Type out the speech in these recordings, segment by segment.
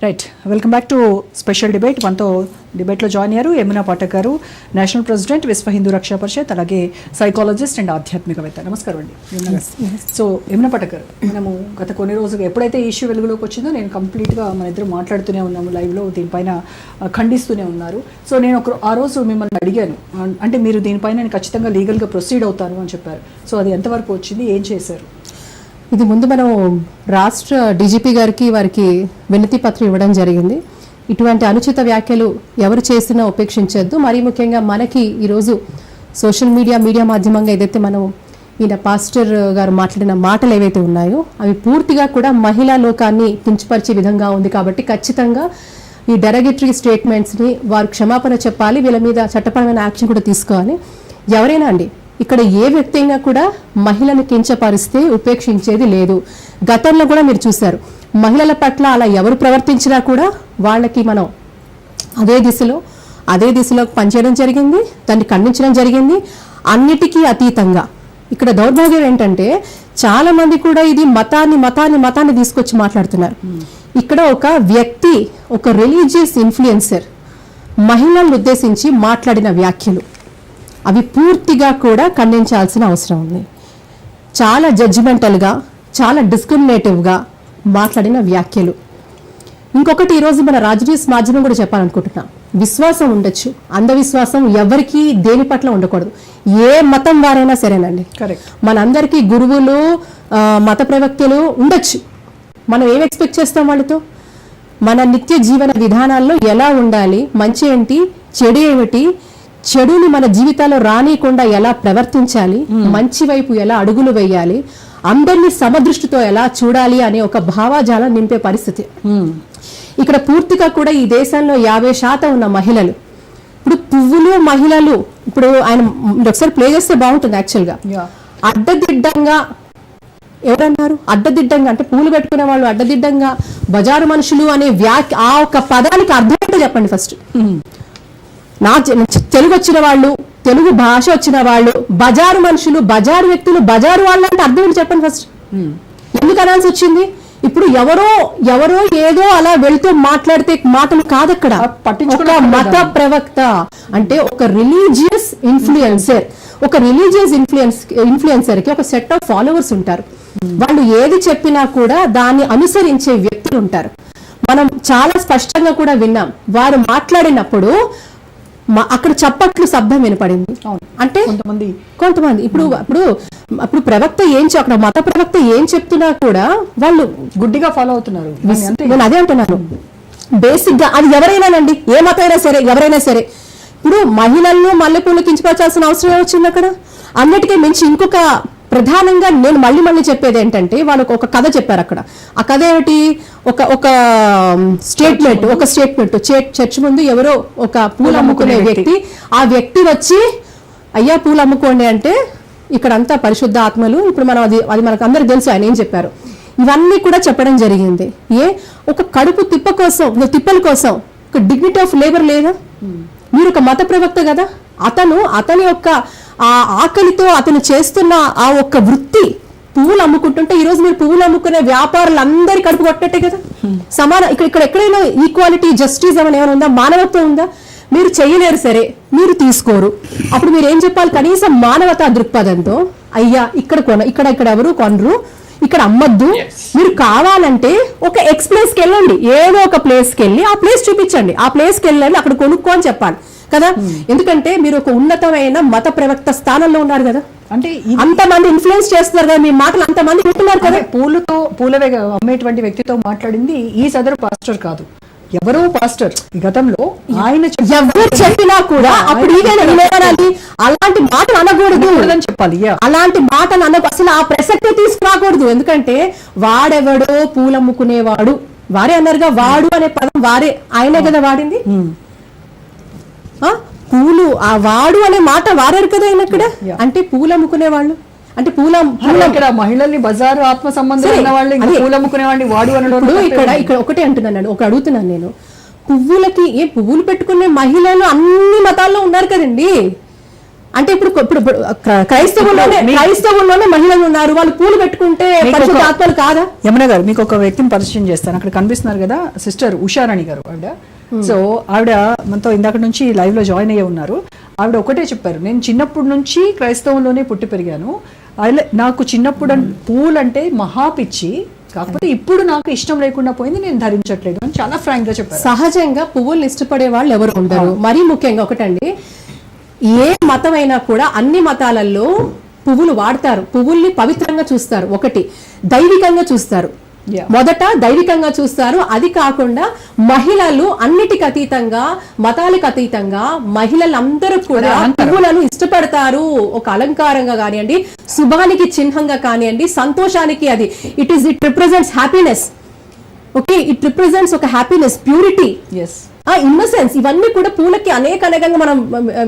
Right, welcome back to special debate. మనతో డిబేట్లో join అయ్యారు యమునా పాఠక్ గారు, నేషనల్ ప్రెసిడెంట్ విశ్వ హిందూ రక్షా పరిషత్, అలాగే సైకాలజిస్ట్ అండ్ ఆధ్యాత్మికవేత్త. నమస్కారం అండి యమునా గారు. సో యమునా పాఠక్ గారు, మనము గత కొన్ని రోజులు ఎప్పుడైతే ఈ ఇష్యూ వెలుగులోకి వచ్చిందో నేను కంప్లీట్గా మన ఇద్దరు మాట్లాడుతూనే ఉన్నాము లైవ్లో, దీనిపైన ఖండిస్తూనే ఉన్నారు. సో నేను ఆ రోజు మిమ్మల్ని అడిగాను, అంటే మీరు దీనిపైన నేను ఖచ్చితంగా లీగల్గా ప్రొసీడ్ అవుతాను అని చెప్పారు. సో అది ఎంతవరకు వచ్చింది, ఏం చేశారు? ఇది ముందు మనం రాష్ట్ర డీజీపీ గారికి వారికి వినతి పత్రం ఇవ్వడం జరిగింది. ఇటువంటి అనుచిత వ్యాఖ్యలు ఎవరు చేసినా ఉపేక్షించొద్దు. మరీ ముఖ్యంగా మనకి ఈరోజు సోషల్ మీడియా మాధ్యమంగా ఏదైతే మనం ఈయన పాస్టర్ గారు మాట్లాడిన మాటలు ఏవైతే ఉన్నాయో అవి పూర్తిగా కూడా మహిళా లోకాన్ని కించపరిచే విధంగా ఉంది. కాబట్టి ఖచ్చితంగా ఈ డెరగేటరీ స్టేట్మెంట్స్ని వారు క్షమాపణ చెప్పాలి, వీళ్ళ మీద చట్టపరమైన యాక్షన్ కూడా తీసుకోవాలి. ఎవరైనా అండి, ఇక్కడ ఏ వ్యక్తి అయినా కూడా మహిళను కించపరిస్తే ఉపేక్షించేది లేదు. గతంలో కూడా మీరు చూశారు, మహిళల పట్ల అలా ఎవరు ప్రవర్తించినా కూడా వాళ్ళకి మనం అదే దిశలో పనిచేయడం జరిగింది, దాన్ని ఖండించడం జరిగింది. అన్నిటికీ అతీతంగా ఇక్కడ దౌర్భాగ్యం ఏంటంటే చాలా మంది కూడా ఇది మతాన్ని తీసుకొచ్చి మాట్లాడుతున్నారు. ఇక్కడ ఒక వ్యక్తి, ఒక రిలీజియస్ ఇన్ఫ్లుయెన్సర్ మహిళలను ఉద్దేశించి మాట్లాడిన వ్యాఖ్యలు అవి పూర్తిగా కూడా ఖండించాల్సిన అవసరం ఉంది. చాలా జడ్జిమెంటల్గా, చాలా డిస్క్రిమినేటివ్గా మాట్లాడిన వ్యాఖ్యలు. ఇంకొకటి ఈరోజు మన రాజనీయ మాధ్యమం కూడా చెప్పాలనుకుంటున్నా, విశ్వాసం ఉండొచ్చు, అంధవిశ్వాసం ఎవరికి దేని పట్ల ఉండకూడదు. ఏ మతం వారైనా సరేనండి, మనందరికీ గురువులు, మత ప్రవక్తలు ఉండొచ్చు. మనం ఏం ఎక్స్పెక్ట్ చేస్తాం వాళ్ళతో? మన నిత్య జీవన విధానాల్లో ఎలా ఉండాలి, మంచి ఏంటి, చెడు ఏమిటి, చెడుని మన జీవితాల్లో రానియకుండా ఎలా ప్రవర్తించాలి, మంచి వైపు ఎలా అడుగులు వేయాలి, అందరినీ సమదృష్టితో ఎలా చూడాలి అనే ఒక భావాజాలం నింపే పరిస్థితి ఇక్కడ పూర్తిగా కూడా ఈ దేశంలో 50% ఉన్న మహిళలు. ఇప్పుడు పువ్వులు మహిళలు, ఇప్పుడు ఆయన ఒకసారి ప్లే చేస్తే బాగుంటుంది. యాక్చువల్గా అడ్డదిడ్డంగా ఎవరన్నారు? అడ్డదిడ్డంగా అంటే పూలు పెట్టుకునే వాళ్ళు అడ్డదిడ్డంగా బజారు మనుషులు అనే ఆ ఒక పదానికి అర్థం ఏంటో చెప్పండి ఫస్ట్. తెలుగు వచ్చిన వాళ్ళు, తెలుగు భాష వచ్చిన వాళ్ళు బజారు మనుషులు, బజారు వ్యక్తులు, బజారు వాళ్ళు అంటే అర్థం ఏంటి చెప్పండి ఫస్ట్. ఎందుకు అనాల్సి వచ్చింది? ఇప్పుడు ఎవరో ఏదో అలా వెళ్తూ మాట్లాడితే మాటలు కాదక్కడ. ఒక మత ప్రవక్త అంటే ఒక రిలీజియస్ ఇన్ఫ్లుయెన్సర్, ఇన్ఫ్లుయెన్సర్ కి ఒక సెట్ ఆఫ్ ఫాలోవర్స్ ఉంటారు. వాళ్ళు ఏది చెప్పినా కూడా దాన్ని అనుసరించే వ్యక్తులు ఉంటారు. మనం చాలా స్పష్టంగా కూడా విన్నాం, వారు మాట్లాడినప్పుడు అక్కడ చప్పట్లు శబ్దం వినపడింది. అంటే కొంతమంది ఇప్పుడు ప్రవక్త అక్కడ మత ప్రవక్త ఏం చెప్తున్నా కూడా వాళ్ళు గుడ్డిగా ఫాలో అవుతున్నారు. నేను అదే అంటున్నాను, బేసిక్ గా అది ఎవరైనానండి, ఏ మతం అయినా సరే, ఎవరైనా సరే. ఇప్పుడు మహిళలను మల్లెపూలు కించపరచాల్సిన అవసరం వచ్చింది అక్కడ. అన్నిటికీ మించి ఇంకొక ప్రధానంగా నేను మళ్ళీ చెప్పేది ఏంటంటే, వాళ్ళు ఒక కథ చెప్పారు అక్కడ. ఆ కథ ఏమిటి? ఒక స్టేట్మెంట్ చర్చ్ ముందు ఎవరో ఒక పూలు అమ్ముకునే వ్యక్తి, ఆ వ్యక్తి వచ్చి అయ్యా పూలు అమ్ముకోండి అంటే ఇక్కడంతా పరిశుద్ధ ఆత్మలు, ఇప్పుడు మనం అది మనకు అందరికి తెలుసు ఆయన ఏం చెప్పారు. ఇవన్నీ కూడా చెప్పడం జరిగింది. ఒక కడుపు తిప్పల కోసం ఒక డిగ్నిటీ ఆఫ్ లేబర్ లేదా? మీరు ఒక మత ప్రవక్త కదా, అతని యొక్క ఆ ఆకలితో అతను చేస్తున్న ఆ ఒక్క వృత్తి పువ్వులు అమ్ముకుంటుంటే ఈరోజు మీరు పువ్వులు అమ్ముకునే వ్యాపారులు అందరి కడుపు కొట్టట్టే కదా. ఇక్కడ ఎక్కడైనా ఈక్వాలిటీ, జస్టిస్ ఏమైనా ఉందా, మానవత్వం ఉందా? మీరు చెయ్యలేరు, సరే మీరు తీసుకోరు. అప్పుడు మీరు ఏం చెప్పాలి? కనీసం మానవతా దృక్పథంతో అయ్యా ఇక్కడ ఎవరు కొనరు, ఇక్కడ అమ్మద్దు, మీరు కావాలంటే ఒక ప్లేస్కి వెళ్ళండి, ఏదో ఒక ప్లేస్కి వెళ్ళి ఆ ప్లేస్ చూపించండి, ఆ ప్లేస్కి వెళ్ళండి, అక్కడ కొనుక్కో అని చెప్పాలి కదా. ఎందుకంటే మీరు ఒక ఉన్నతమైన మత ప్రవక్త స్థానంలో ఉన్నారు కదా, అంటే అంతమంది ఇన్ఫ్లుయెన్స్ చేస్తున్నారు కదా, మీ మాటలు అంతమంది వింటున్నారు కదా. పూలవే అమ్మేటువంటి వ్యక్తితో మాట్లాడింది ఈ సదరు పాస్టర్ కాదు, ఎవరో పాస్టర్. గతంలో ఆయన ఎవరు చెప్పినా కూడా అప్పుడు అలాంటి మాటలు అనకూడదు అని చెప్పాలి. అలాంటి మాటలు అసలు ఆ ప్రసక్తి తీసుకురాకూడదు. ఎందుకంటే వాడెవడో పూలమ్ముకునేవాడు, వారే అన్నారుగా, వాడు అనే పదం వారే, ఆయనే కదా వాడింది. పూలు ఆ వాడు అనే మాట వారారు కదా ఆయన అక్కడ. అంటే పూలు అమ్ముకునే వాళ్ళు, అంటే ఇక్కడ మహిళల్ని బజారు ఆత్మ సంబంధం వాళ్ళు పూలు అమ్ముకునే వాడిని వాడు అనడం. ఇక్కడ ఒకటే అంటున్నాను, అడుగుతున్నాను నేను, పువ్వులకి పువ్వులు పెట్టుకునే మహిళలు అన్ని మతాల్లో ఉన్నారు కదండి. అంటే ఇప్పుడు క్రైస్తవుల్లోనే మహిళలు ఉన్నారు, వాళ్ళు పూలు పెట్టుకుంటే పరిశుద్ధ ఆత్మలు కాదా? యమున గారు, మీకు ఒక వ్యక్తిని పరిచయం చేస్తాను. అక్కడ కనిపిస్తున్నారు కదా సిస్టర్ ఉషారాణి గారు. ఆవిడ సో ఆవిడ మనతో ఇందాక నుంచి లైవ్ లో జాయిన్ అయ్యే ఉన్నారు. ఆవిడ ఒకటే చెప్పారు, నేను చిన్నప్పటి నుంచి క్రైస్తవంలోనే పుట్టి పెరిగాను, నాకు చిన్నప్పుడు పూలంటే మహా పిచ్చి, కాకపోతే ఇప్పుడు నాకు ఇష్టం లేకుండా పోయింది, నేను ధరించట్లేదు అని చాలా ఫ్రాంక్ గా చెప్పారు. సహజంగా పువ్వులు ఇష్టపడే వాళ్ళు ఎవరు ఉండరు. మరీ ముఖ్యంగా ఒకటండి, ఏ మతమైనా కూడా అన్ని మతాలలో పువ్వులు వాడతారు, పువ్వుల్ని పవిత్రంగా చూస్తారు, ఒకటి దైవికంగా చూస్తారు. మొదట దైవికంగా చూస్తారు. అది కాకుండా మహిళలు అన్నిటికి అతీతంగా, మతాలకు అతీతంగా మహిళలందరూ కూడా పువ్వులను ఇష్టపడతారు. ఒక అలంకారంగా కానివ్వండి, శుభానికి చిహ్నంగా కానివ్వండి, సంతోషానికి అది it represents happiness. Okay, it represents ఒక హ్యాపీనెస్, ప్యూరిటీ, ఇన్నోసెన్స్. ఇవన్నీ కూడా పూలకి అనేకంగా మనం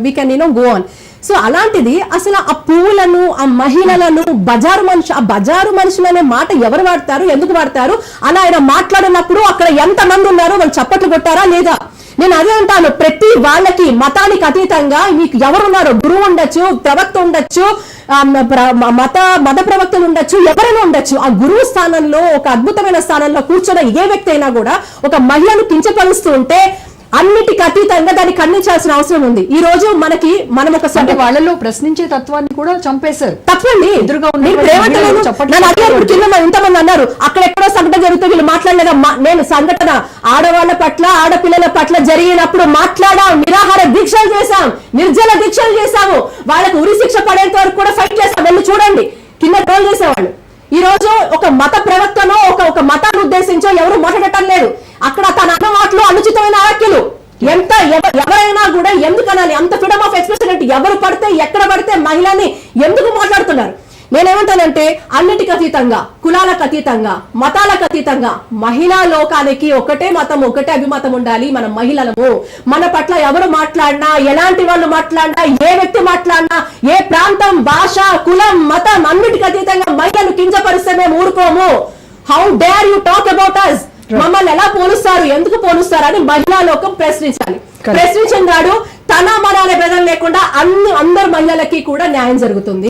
we can go on. So అలాంటిది అసలు ఆ పూలను, ఆ మహిళలను ఆ బజారు మనుషులు అనే మాట ఎవరు వాడతారు, ఎందుకు వాడతారు? అలా ఆయన మాట్లాడినప్పుడు అక్కడ ఎంత మంది ఉన్నారో వాళ్ళు చప్పట్లు కొట్టారా లేదా? నేను అదే అంటాను, ప్రతి వాళ్ళకి మతానికి అతీతంగా మీకు ఎవరున్నారో, గురువు ఉండొచ్చు, ప్రవక్త ఉండొచ్చు, మత ప్రవక్తలు ఉండొచ్చు, ఎవరైనా ఉండొచ్చు. ఆ గురువు స్థానంలో, ఒక అద్భుతమైన స్థానంలో కూర్చొని ఏ వ్యక్తి అయినా కూడా ఒక మహిళను కించపరుస్తూ ఉంటే అన్నిటికి అతీతంగా దాన్ని ఖండించాల్సిన అవసరం ఉంది. ఈ రోజు మనం ఒక వాళ్ళలో ప్రశ్నించే తత్వాన్ని కూడా చంపేశారు. తప్పండి, ఎదురుగా ఇంతమంది అన్నారు అక్కడెక్కడో సంఘటన జరిగితే వీళ్ళు మాట్లాడలేదా? నేను సంఘటన ఆడవాళ్ళ పట్ల, ఆడపిల్లల పట్ల జరిగినప్పుడు మాట్లాడాం, నిరాహార దీక్షలు చేశాం, నిర్జల దీక్షలు చేశాము, వాళ్ళకు ఉరి శిక్ష పడేంత వరకు కూడా ఫైట్ చేశాం. వెళ్ళి చూడండి, కింద ట్రోల్ చేసేవాళ్ళు. ఈ రోజు ఒక మత ప్రవక్తనో ఒక మతాన్ని ఉద్దేశించో ఎవరు మాట్లాడటం లేదు. అక్కడ తన అన్న మాటలు అనుచితమైన వ్యాఖ్యలు. ఎవరైనా కూడా ఎందుకు అనాలి? అంత ఫ్రీడమ్ ఆఫ్ ఎక్స్ప్రెషన్ అంటే ఎవరు పడితే ఎక్కడ పడితే మహిళని ఎందుకు మాట్లాడుతున్నారు? నేనేమంటానంటే అన్నిటికి అతీతంగా, కులాలకు అతీతంగా, మతాలకు అతీతంగా మహిళా లోకానికి ఒకటే మతం, ఒకటే అభిమతం ఉండాలి. మన మహిళలము, మన పట్ల ఎవరు మాట్లాడినా, ఎలాంటి వాళ్ళు మాట్లాడినా, ఏ వ్యక్తి మాట్లాడినా, ఏ ప్రాంతం, భాష, కులం, మతం అన్నిటికి అతీతంగా మహిళలు కించపరిస్తే మేము ఊరుకోము. How dare you talk about us? మమ్మల్ని ఎలా పోలుస్తారు, ఎందుకు పోలుస్తారు అని మహిళా లోకం ప్రశ్నించాలి. ప్రశ్నించిన నాడు తన మన అనే భేదం లేకుండా అందరు మహిళలకి కూడా న్యాయం జరుగుతుంది.